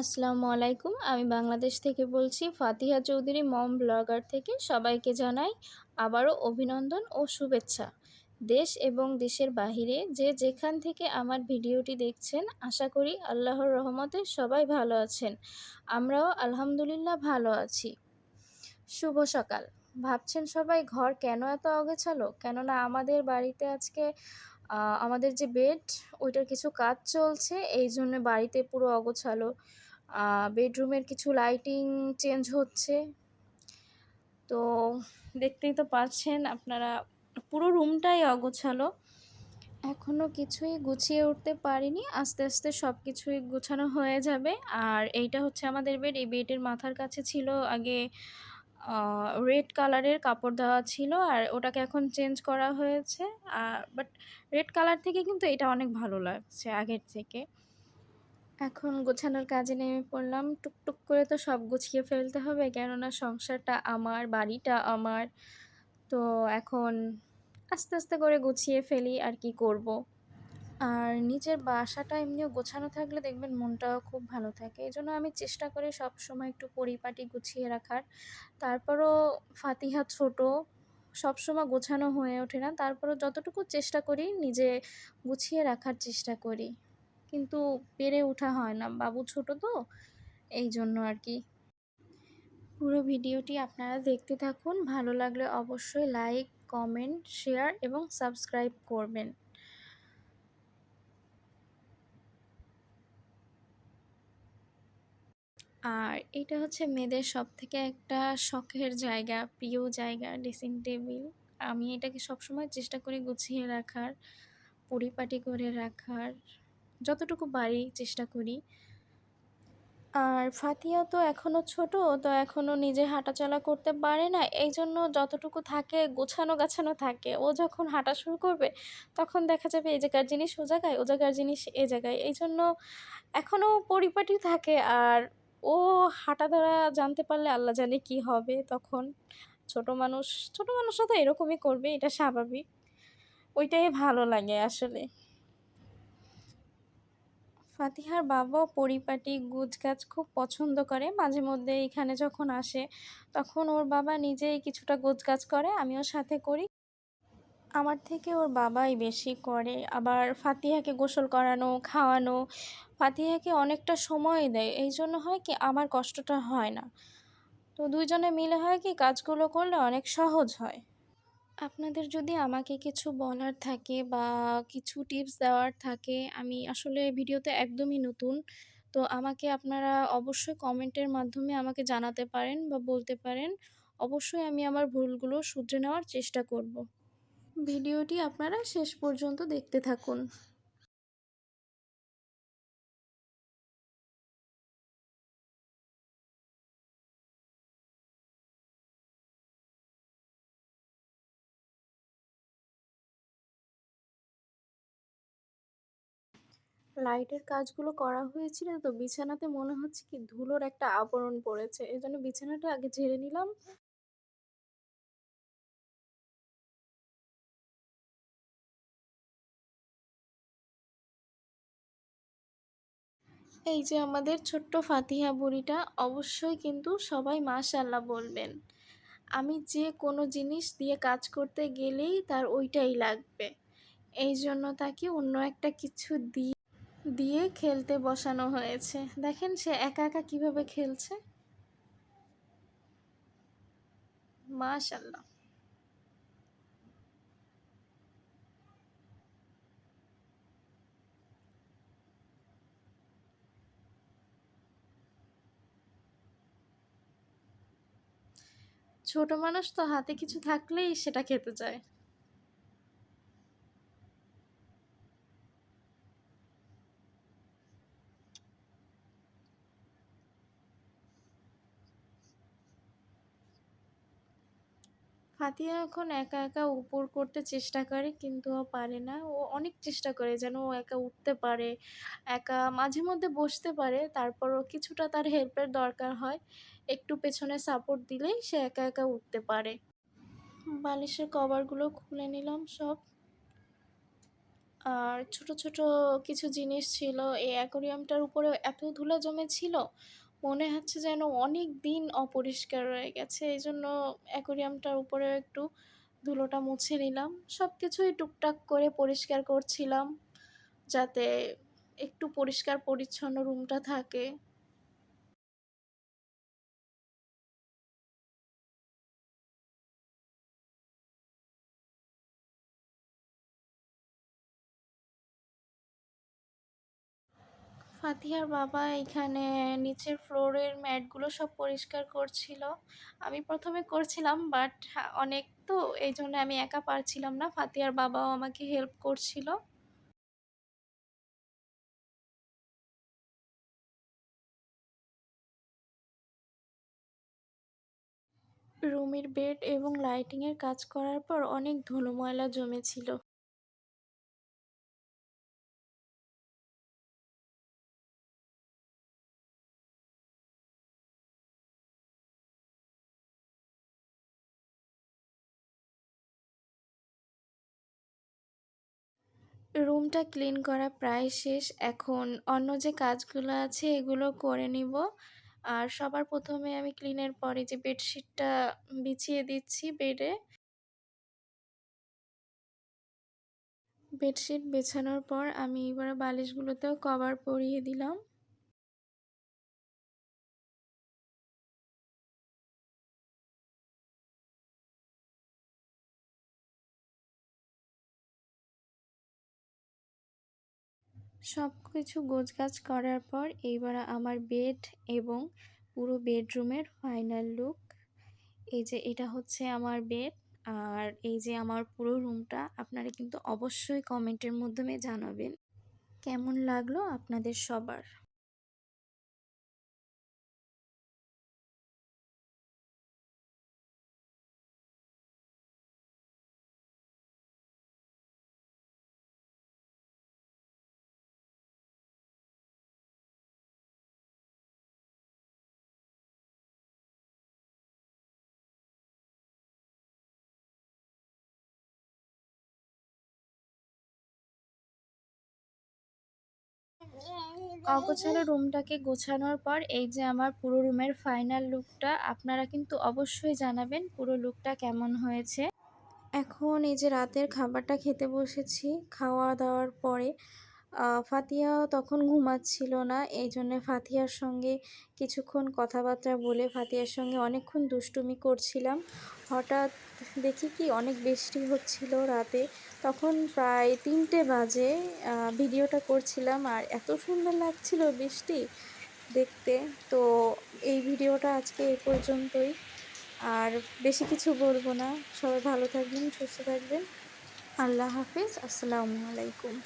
আসসালামু আলাইকুম। আমি বাংলাদেশ থেকে বলছি ফাতিহা চৌধুরী মম ব্লগার থেকে সবাইকে জানাই আবারও অভিনন্দন ও শুভেচ্ছা। দেশ এবং দেশের বাহিরে যে যেখান থেকে আমার ভিডিওটি দেখছেন আশা করি আল্লাহর রহমতে সবাই ভালো আছেন। আমরাও আলহামদুলিল্লাহ ভালো আছি। শুভ সকাল। ভাবছেন সবাই ঘর কেন এত অগোছালো? কেননা আমাদের বাড়িতে আজকে আমাদের যে বেড ওইটার কিছু কাজ চলছে, এই জন্য বাড়িতে পুরো অগোছালো। বেডরুমের কিছু লাইটিং চেঞ্জ হচ্ছে। তো দেখতেই তো পাচ্ছেন আপনারা, পুরো রুমটাই অগোছালো। এখনও কিছুই গুছিয়ে উঠতে পারিনি, আস্তে আস্তে সব কিছুই গুছানো হয়ে যাবে। আর এইটা হচ্ছে আমাদের বেড। এই বেডের মাথার কাছে ছিল আগে রেড কালারের কাপড় দেওয়া ছিল, আর ওটাকে এখন চেঞ্জ করা হয়েছে। বাট রেড কালার থেকে কিন্তু এটা অনেক ভালো লাগছে আগের থেকে। এখন গোছানোর কাজে নেমে পড়লাম। টুকটুক করে তো সব গুছিয়ে ফেলতে হবে, কেননা সংসারটা আমার, বাড়িটা আমার। তো এখন আস্তে আস্তে করে গুছিয়ে ফেলি, আর কি করব। আর নিজের বাসাটা এমনিও গোছানো থাকলে দেখবেন মনটাও খুব ভালো থাকে। এজন্য আমি চেষ্টা করি সবসময় একটু পরিপাটি গুছিয়ে রাখার। তারপরও ফাতিহা ছোট, সবসময় গোছানো হয়ে ওঠে না। তারপরও যতটুকু চেষ্টা করি নিজে গুছিয়ে রাখার চেষ্টা করি। কিন্তু পেরে ওঠা হয় না, বাবু ছোট তো, এই জন্য আর কি। পুরো ভিডিওটি আপনারা দেখতে থাকুন। ভালো লাগলে অবশ্যই লাইক, কমেন্ট, শেয়ার এবং সাবস্ক্রাইব করবেন। আর এটা হচ্ছে মেয়েদের সবথেকে একটা শখের জায়গা, প্রিয় জায়গা, ড্রেসিং টেবিল। আমি এটাকে সবসময় চেষ্টা করি গুছিয়ে রাখার, পরিপাটি করে রাখার, যতটুকু পারি চেষ্টা করি। আর ফাতিহা তো এখনও ছোট, তো এখনও নিজে হাঁটাচলা করতে পারে না। এই জন্য যতটুকু থাকে গোছানো গাছানো থাকে। ও যখন হাঁটা শুরু করবে তখন দেখা যাবে এই জায়গার জিনিস ও জায়গায়, ও জায়গার জিনিস এ জায়গায়। এই জন্য এখনও পরিপাটি থাকে। আর ও হাঁটা ধরা জানতে পারলে আল্লাহ জানে কি হবে তখন। ছোট মানুষ, ছোট মানুষরা তো এরকমই করবে, এটা স্বাভাবিক। ওইটাই ভালো লাগে আসলে। ফাতিহার বাবাও পরিপাটি গুছগাছ খুব পছন্দ করে। মাঝে মধ্যে এখানে যখন আসে তখন ওর বাবা নিজেই কিছুটা গোছগাছ করে, আমিও সাথে করি। আমার থেকে ওর বাবাই বেশি করে। আবার ফাতিহাকে গোসল করানো, খাওয়ানো, ফাতিহাকে অনেকটা সময় দেয়। এই জন্য হয় কি আমার কষ্টটা হয় না। তো দুইজনে মিলে হয় কি কাজগুলো করলে অনেক সহজ হয়। আপনাদের যদি আমাকে কিছু বলার থাকে বা কিছু টিপস দেওয়ার থাকে, আমি আসলে ভিডিওতে একদমই নতুন। তো আমাকে আপনারা অবশ্যই কমেন্টের মাধ্যমে আমাকে জানাতে পারেন বা বলতে পারেন। অবশ্যই আমি আমার ভুলগুলো শুধরে নেওয়ার চেষ্টা করব। ভিডিওটি আপনারা শেষ পর্যন্ত দেখতে থাকুন। লাইটের কাজগুলো করা হয়েছিল তো বিছানাতে মনে হচ্ছে কি ধুলোর একটা আবরণ পড়েছে। এজন্য বিছানাটা আগে ঝেড়ে নিলাম। এই যে আমাদের ছোট্ট ফাতিহা বুড়িটা, অবশ্যই কিন্তু সবাই মাশাআল্লাহ বলবেন। আমি যে কোনো জিনিস দিয়ে কাজ করতে গেলেই তার ওইটাই লাগবে। এই জন্য তাকে অন্য একটা কিছু দিয়ে খেলতে বসানো হয়েছে। দেখেন সে একা একা কিভাবে খেলছে। মাশাআল্লাহ। ছোট মানুষ তো হাতে কিছু থাকলেই সেটা খেতে চায়। ফাতিহা এখন একা একা উপর করতে চেষ্টা করে, কিন্তু ও পারে না। ও অনেক চেষ্টা করে যেন ও একা উঠতে পারে, একা মাঝে মধ্যে বসতে পারে। তারপরও কিছুটা তার হেল্পের দরকার হয়। একটু পেছনে সাপোর্ট দিলেই সে একা একা উঠতে পারে। বালিশের কভারগুলো খুলে নিলাম সব। আর ছোট, ছোট কিছু জিনিস ছিল। এই অ্যাকোরিয়ামটার উপরেও এত ধুলা জমেছিল, মনে হচ্ছে যেন অনেক দিন অপরিষ্কার রয়ে গেছে। এইজন্য অ্যাকোরিয়ামটার উপরেও একটু ধুলোটা মুছে নিলাম। সবকিছুই টুকটাক করে পরিষ্কার করছিলাম, যাতে একটু পরিষ্কার পরিচ্ছন্ন রুমটা থাকে। ফাতিহার বাবা এখানে নিচের ফ্লোরের ম্যাটগুলো সব পরিষ্কার করছিল। আমি প্রথমে করছিলাম, বাট অনেক তো এই জন্য আমি একা পারছিলাম না, ফাতিহার বাবাও আমাকে হেল্প করছিল। রুমের বেড এবং লাইটিংয়ের কাজ করার পর অনেক ধুলো ময়লা জমেছিল। রুমটা ক্লিন করা প্রায় শেষ। এখন অন্য যে কাজগুলো আছে এগুলো করে নিব। আর সবার প্রথমে আমি ক্লিনের পরে যে বেডশিটটা বিছিয়ে দিচ্ছি বেডে। বেডশিট বিছানোর পর আমি এবার বালিশগুলোতেও কভার পরিয়ে দিলাম। সব কিছু গোছগাছ করার পর এইবার আমার বেড এবং পুরো বেডরুমের ফাইনাল লুক। এই যে এটা হচ্ছে আমার বেড, আর এই যে আমার পুরো রুমটা। আপনারা কিন্তু অবশ্যই কমেন্টের মাধ্যমে জানাবেন কেমন লাগলো আপনাদের সবার। অগোছালো রুমটাকে গোছানোর পর এই যে আমার পুরো রুমের ফাইনাল লুকটা। আপনারা কিন্তু অবশ্যই জানাবেন পুরো লুকটা কেমন হয়েছে। এখন এই যে রাতের খাবারটা খেতে বসেছি। খাওয়া দাওয়ার পরে ফাতিহা তখন ঘুমাচ্ছিল না, এই জন্যে ফাতিহার সঙ্গে কিছুক্ষণ কথাবার্তা বলে ফাতিহার সঙ্গে অনেকক্ষণ দুষ্টুমি করছিলাম। হঠাৎ দেখি কি অনেক বৃষ্টি হচ্ছিল রাতে, তখন প্রায় 3টে বাজে। ভিডিওটা করছিলাম আর এত সুন্দর লাগছিল বৃষ্টি দেখতে। তো এই ভিডিওটা আজকে এই পর্যন্তই, আর বেশি কিছু বলবো না। সবাই ভালো থাকবেন, সুস্থ থাকবেন। আল্লাহ হাফিজ, আসসালামু আলাইকুম।